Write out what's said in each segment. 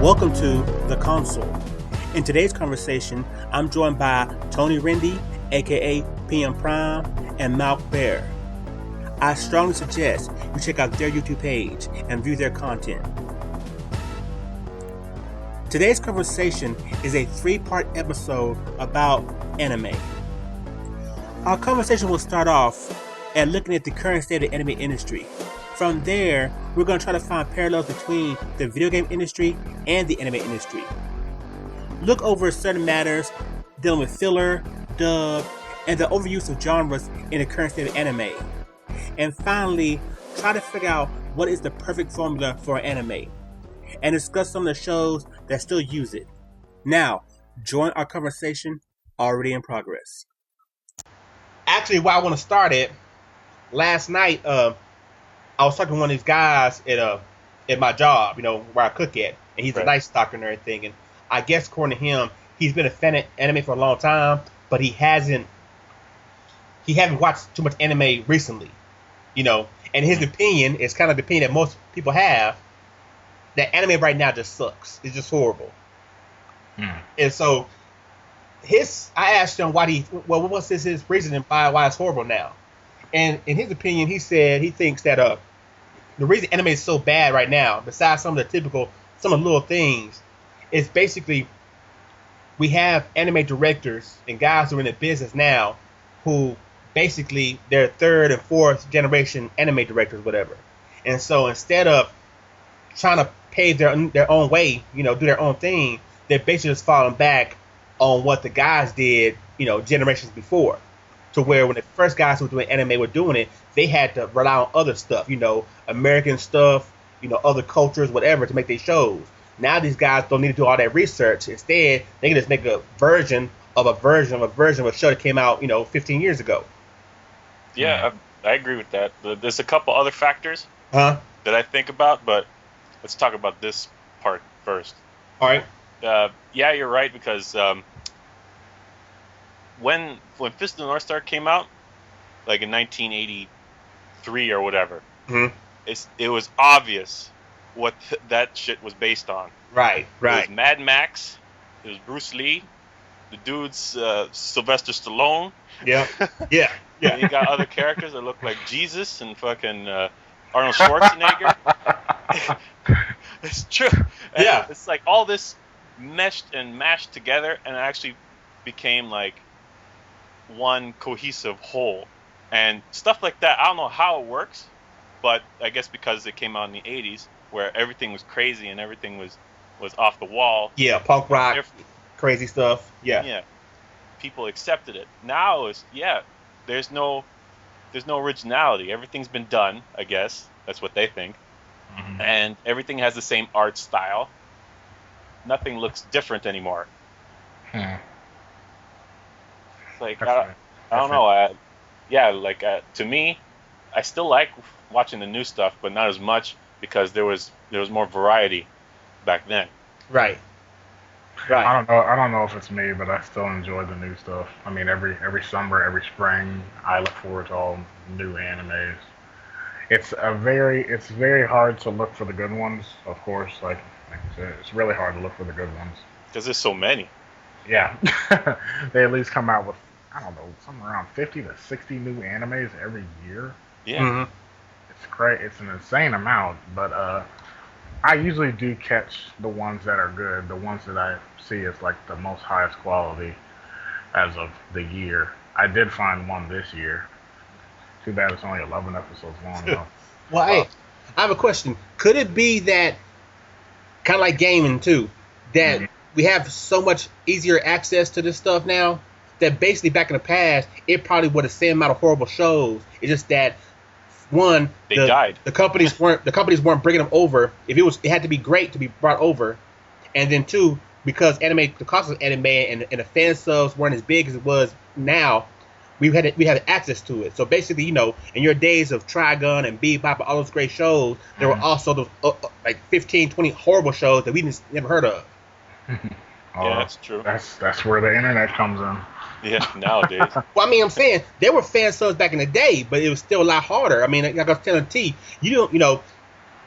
Welcome to The Console. In today's conversation, I'm joined by Tony Rende, aka PM Prime, and Malcbear. I strongly suggest you check out their YouTube page and view their content. Today's conversation is a 3-part episode about anime. Our conversation will start off at looking at the current state of the anime industry. From there, we're going to try to find parallels between the video game industry and the anime industry. Look over certain matters dealing with filler, dub, and the overuse of genres in the current state of anime. And finally, try to figure out what is the perfect formula for anime, and discuss some of the shows that still use it. Now, join our conversation already in progress. Actually, why I want to start it, last night, I was talking to one of these guys at my job, where I cook at, and he's a night stalker and everything. And I guess according to him, he's been a fan of anime for a long time, but he hasn't watched too much anime recently, And his opinion is kind of the opinion that most people have, that anime right now just sucks. It's just horrible. And so I asked him what's his reasoning why it's horrible now. And in his opinion, he said he thinks that the reason anime is so bad right now, besides some of the little things, is basically we have anime directors and guys who are in the business now who basically they're 3rd and 4th generation anime directors, whatever. And so instead of trying to pave their own way, do their own thing, they're basically just falling back on what the guys did, generations before. To where when the first guys who were doing anime were doing it, they had to rely on other stuff, American stuff, other cultures, whatever, to make their shows. Now these guys don't need to do all that research. Instead, they can just make a version of a show that came out, 15 years ago. Yeah, I agree with that. There's a couple other factors that I think about, but let's talk about this part first. All right. Yeah, you're right, because when Fist of the North Star came out, like in 1983 or whatever, it was obvious what that shit was based on. Right. It was Mad Max, it was Bruce Lee, the dude's Sylvester Stallone. Yeah. And you got other characters that look like Jesus and fucking Arnold Schwarzenegger. It's true. And yeah. It's like all this meshed and mashed together, and it actually became like one cohesive whole. And stuff like that, I don't know how it works, but I guess because it came out in the 80s where everything was crazy and everything was off the wall. Yeah, punk rock, crazy stuff. Yeah. People accepted it. Now there's no originality. Everything's been done, I guess. That's what they think. Mm-hmm. And everything has the same art style. Nothing looks different anymore. Like I don't know. To me, I still like watching the new stuff, but not as much because there was more variety back then. Right. I don't know if it's me, but I still enjoy the new stuff. I mean, every summer, every spring, I look forward to all new animes. It's very hard to look for the good ones, of course. Like I said, it's really hard to look for the good ones because there's so many. Yeah, they at least come out with, I don't know, somewhere around 50 to 60 new animes every year. Yeah. It's great. It's an insane amount, but I usually do catch the ones that are good, the ones that I see as like the most highest quality as of the year. I did find one this year. Too bad it's only 11 episodes long, though. Well, hey, I have a question. Could it be that, kind of like gaming too, that we have so much easier access to this stuff now that basically back in the past, it probably would have same amount of horrible shows. It's just that one, they died. The companies weren't bringing them over. It had to be great to be brought over, and then two, because the cost of anime and the fan subs weren't as big as it was now. We had access to it. So basically, in your days of Trigun and Bebop and all those great shows, there were also those like 15, 20 horrible shows that we just never heard of. Yeah, that's true. That's where the internet comes in. Yeah, nowadays. Well, I mean, I'm saying there were fan subs back in the day, but it was still a lot harder. I mean, like I was telling T, you don't,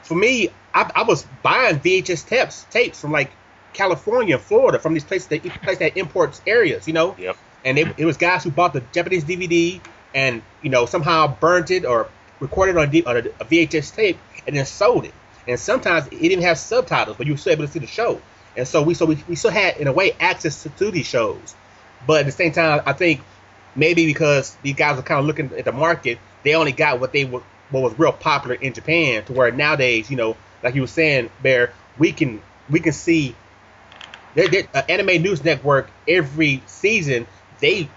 for me, I was buying VHS tapes from like California, Florida, from these places that imports areas, Yep. And it was guys who bought the Japanese DVD and somehow burnt it or recorded on a VHS tape and then sold it. And sometimes it didn't have subtitles, but you were still able to see the show. And so we still had, in a way, access to these shows. But at the same time, I think maybe because these guys were kind of looking at the market, they only got what was real popular in Japan. To where nowadays, like you were saying, Bear, we can see Anime News Network every season. They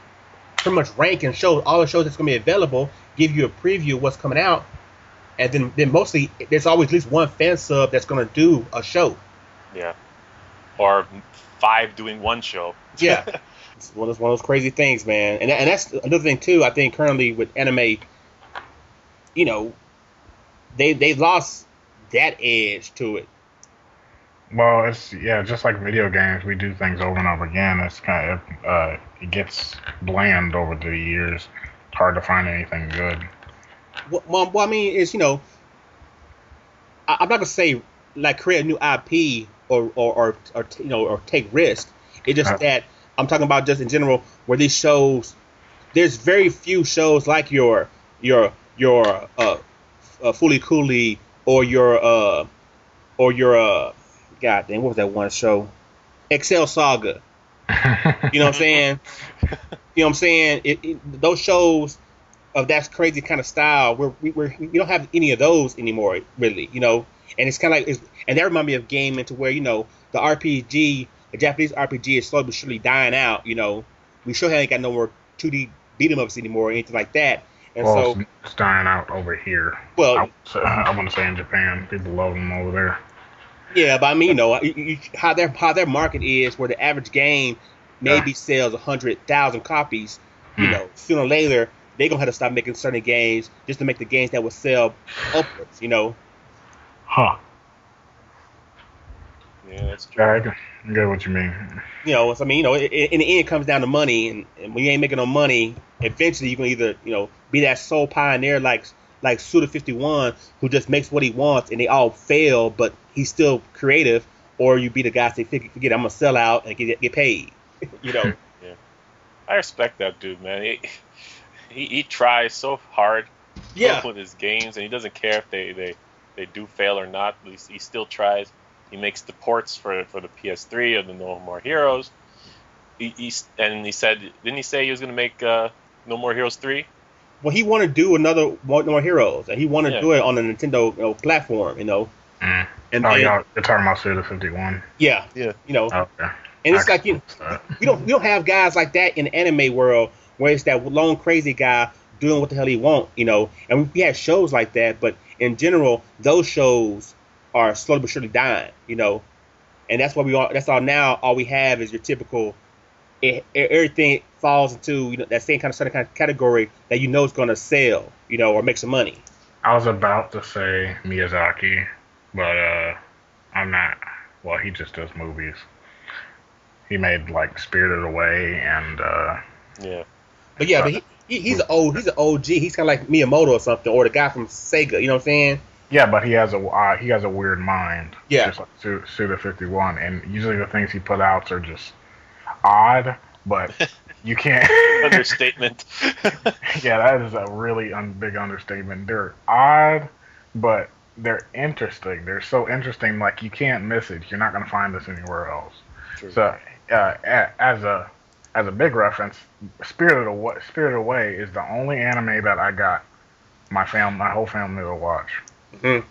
pretty much rank and show all the shows that's going to be available, give you a preview of what's coming out, and then mostly there's always at least one fan sub that's going to do a show. Yeah. Or 5 doing one show. Yeah. It's one of those crazy things, man. And that's another thing, too, I think currently with anime, they've lost that edge to it. Well, it's just like video games. We do things over and over again. It's kind of it gets bland over the years. It's hard to find anything good. Well, I mean, it's I'm not gonna say like create a new IP or take risks. It's just that I'm talking about just in general where these shows. There's very few shows like your Fooly Cooly or your God damn, what was that one show? Excel Saga. You know what I'm saying? Those shows of that crazy kind of style, we don't have any of those anymore, really. And it's kind of like, and that reminds me of gaming to where the RPG, the Japanese RPG, is slowly but surely dying out. We sure ain't got no more 2D beat 'em ups anymore or anything like that. And so it's dying out over here. Well, I want to say in Japan, people love them over there. Yeah, but I mean, how their market is, where the average game maybe sells 100,000 copies. Sooner or later they're gonna have to stop making certain games just to make the games that will sell upwards. Huh. Yeah, that's true. I get what you mean. So, I mean, in the end, it comes down to money, and when you ain't making no money, eventually you can either be that sole pioneer like Suda51, who just makes what he wants and they all fail, but he's still creative, or you be the guy say, forget, I'm gonna sell out and get paid. Yeah, I respect that dude, man. He tries so hard with his games, and he doesn't care if they do fail or not. At least he still tries. He makes the ports for the PS3 of the No More Heroes. He said, didn't he say he was gonna make No More Heroes 3? Well, he wanted to do another No More Heroes, and he wanted to do it on the Nintendo platform, And you're talking about Suda51. Yeah. Okay. And it's like we don't have guys like that in the anime world where it's that lone crazy guy doing what the hell he want, And we have shows like that, but in general, those shows are slowly but surely dying, And that's what that's all now. All we have is your typical. Everything falls into that same certain kind of category that is going to sell, or make some money. I was about to say Miyazaki, but I'm not. Well, he just does movies. He made like Spirited Away and But he's an OG. He's kind of like Miyamoto or something, or the guy from Sega. You know what I'm saying? Yeah, but he has a weird mind. Yeah, just like Suda51, and usually the things he put out are just odd, but you can't. Understatement. Yeah, that is a really big understatement. They're odd, but they're interesting. They're so interesting, like you can't miss it. You're not going to find this anywhere else. True. So, as a big reference, Spirited Away is the only anime that I got my whole family to watch. Mm-hmm.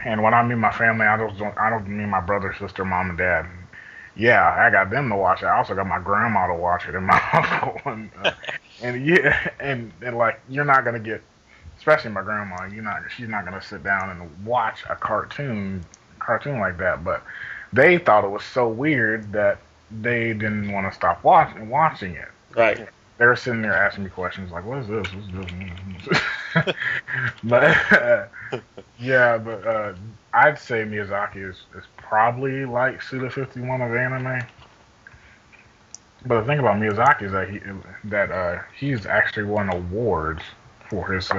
And when I mean my family, I don't mean my brother, sister, mom, and dad. Yeah, I got them to watch it. I also got my grandma to watch it and my uncle, and like you're not gonna get, especially my grandma. She's not gonna sit down and watch a cartoon like that. But they thought it was so weird that they didn't want to stop watching it. Right. They were sitting there asking me questions like, "What is this? What's this?" But I'd say Miyazaki is probably like Suda51 of anime. But the thing about Miyazaki is that he's actually won awards for his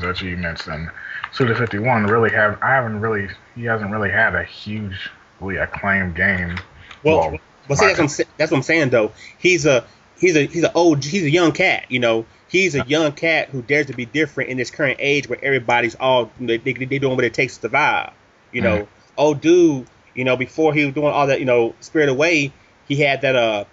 achievements, and Suda51 he hasn't really had a hugely acclaimed game. Well, see, that's what I'm saying though. He's a young cat, you know. He's a young cat who dares to be different in this current age where everybody's all they doing what it takes to survive. You know, old dude, you know, before he was doing all that, you know, Spirit Away, he had that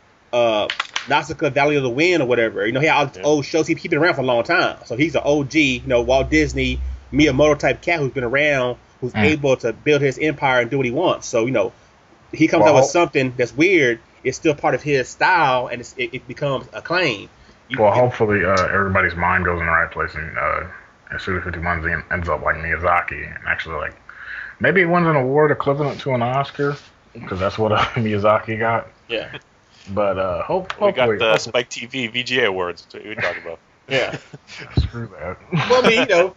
Nausicaa Valley of the Wind or whatever. You know, he had all these old shows. He's been around for a long time, so he's an OG, you know, Walt Disney, Miyamoto type cat who's been around, who's able to build his empire and do what he wants. So, you know, he comes out with something that's weird. It's still part of his style, and it becomes acclaimed. Hopefully everybody's mind goes in the right place, and Suda51 ends up like Miyazaki, and actually like maybe he wins an award equivalent to an Oscar, because that's what Miyazaki got. Yeah. But hopefully we got the Spike TV VGA awards. That's what we talk about. Yeah. Screw that. Well, I mean, you know,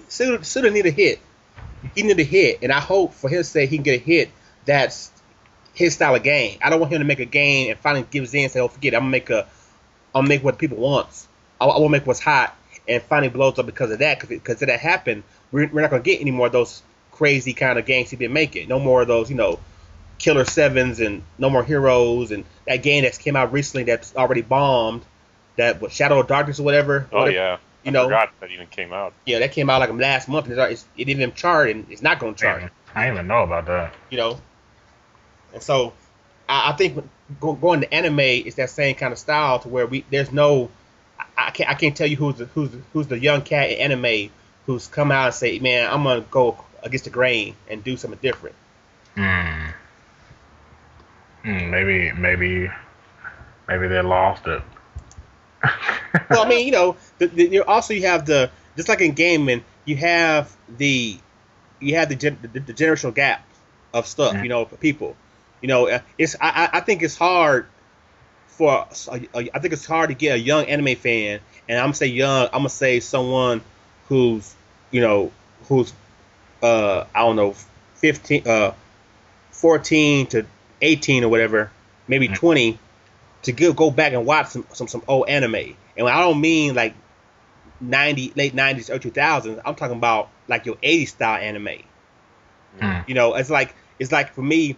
Suda need a hit. He need a hit, and I hope for his sake he can get a hit that's his style of game. I don't want him to make a game and finally gives in and say, "Oh, forget it. I'm gonna make what people want. I want to make what's hot," and finally blows up because of that. Because if that happened, we're not gonna get any more of those crazy kind of games he's been making. No more of those, you know, Killer 7s and no more Heroes and that game that's came out recently that's already bombed. That was Shadow of Darkness or whatever. Oh yeah, you know, forgot that even came out. Yeah, that came out like last month, and it didn't even chart, and it's not going to chart. I didn't even know about that. You know, and so I think going to anime is that same kind of style to where there's no, I can't tell you who's the young cat in anime who's come out and say, man, I'm gonna go against the grain and do something different. Maybe they lost it. Well, I mean, you know, you have the, just like in gaming, you have the generational gap of stuff, you know, for people. You know, I think it's hard to get a young anime fan, and I'm gonna say young, I'm gonna say someone who's, you know, I don't know, 14 to 18 or whatever, maybe 20, to go back and watch some old anime. And I don't mean like late 90s or 2000s. I'm talking about like your 80s style anime. You know, it's like for me,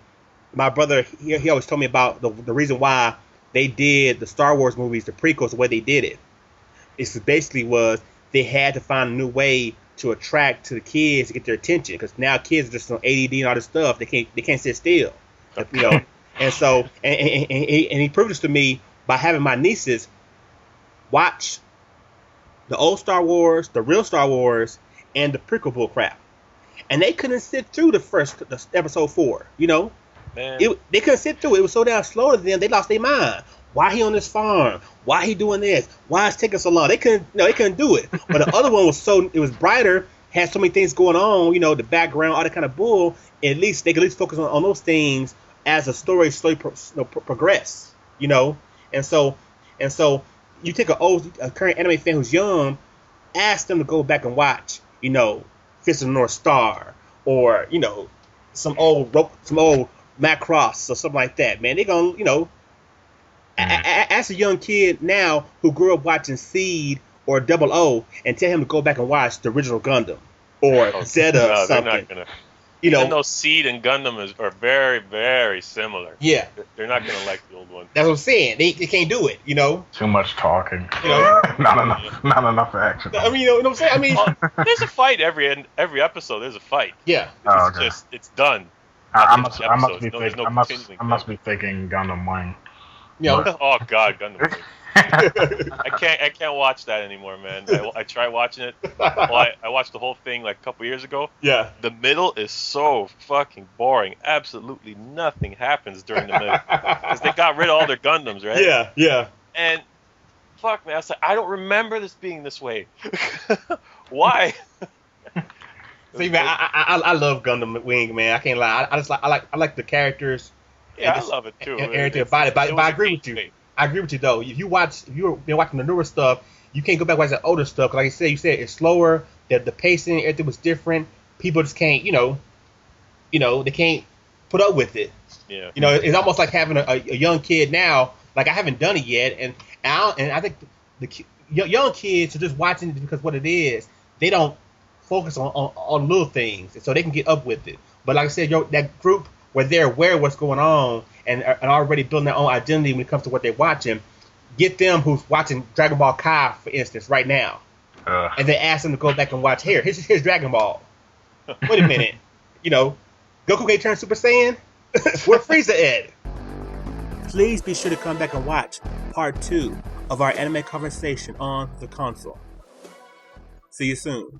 my brother, he always told me about the reason why they did the Star Wars movies, the prequels, the way they did it. It's basically was they had to find a new way to attract to the kids to get their attention, because now kids are just on ADD and all this stuff. They can't sit still, you know. And so and he proved this to me by having my nieces watch the old Star Wars, the real Star Wars, and the prequel bull crap, and they couldn't sit through the episode 4. You know, they couldn't sit through it. It was so damn slow to them. They lost their mind. Why he on this farm? Why he doing this? Why it's taking so long? They couldn't do it. But the other one was brighter, had so many things going on, you know, the background, all that kind of bull. At least they could at least focus on those things as the story slowly progress, you know. And so you take a current anime fan who's young, ask them to go back and watch, you know, Fist of the North Star, or, you know, some old Macross or something like that. Man, they're gonna, you know. Ask a young kid now who grew up watching Seed or Double O and tell him to go back and watch the original Gundam or Zeta or something. They're not gonna, even though Seed and Gundam are very, very similar. Yeah. They're not going to like the old one. That's what I'm saying. They can't do it, you know? Too much talking. You know? not enough action. I mean, you know what I'm saying? I mean, there's a fight every episode. There's a fight. Yeah. It's done. I must be thinking Gundam Wing. Yeah. Oh God, Gundam Wing. I can't watch that anymore, man. I tried watching it. Well, I watched the whole thing like a couple years ago. Yeah. The middle is so fucking boring. Absolutely nothing happens during the middle because they got rid of all their Gundams, right? Yeah, yeah. And fuck, man, I was like, I don't remember this being this way. Why? See, man, I love Gundam Wing, man. I can't lie. I like the characters. Yeah, I love it too. And everything about it. But I agree with you. I agree with you though. If you've been watching the newer stuff, you can't go back and watch the older stuff. Cause like you said it's slower. The pacing, everything was different. People just can't, you know, they can't put up with it. Yeah. You know, it's almost like having a young kid now. Like I haven't done it yet, and I think young kids are just watching it because what it is. They don't focus on little things, so they can get up with it. But like I said, that group where they're aware of what's going on and already building their own identity when it comes to what they're watching, get them who's watching Dragon Ball Kai, for instance, right now, and then ask them to go back and watch. Here's Dragon Ball. Wait a minute, Goku can't turn Super Saiyan. Where Frieza at? Please be sure to come back and watch part 2 of our anime conversation on the console. See you soon.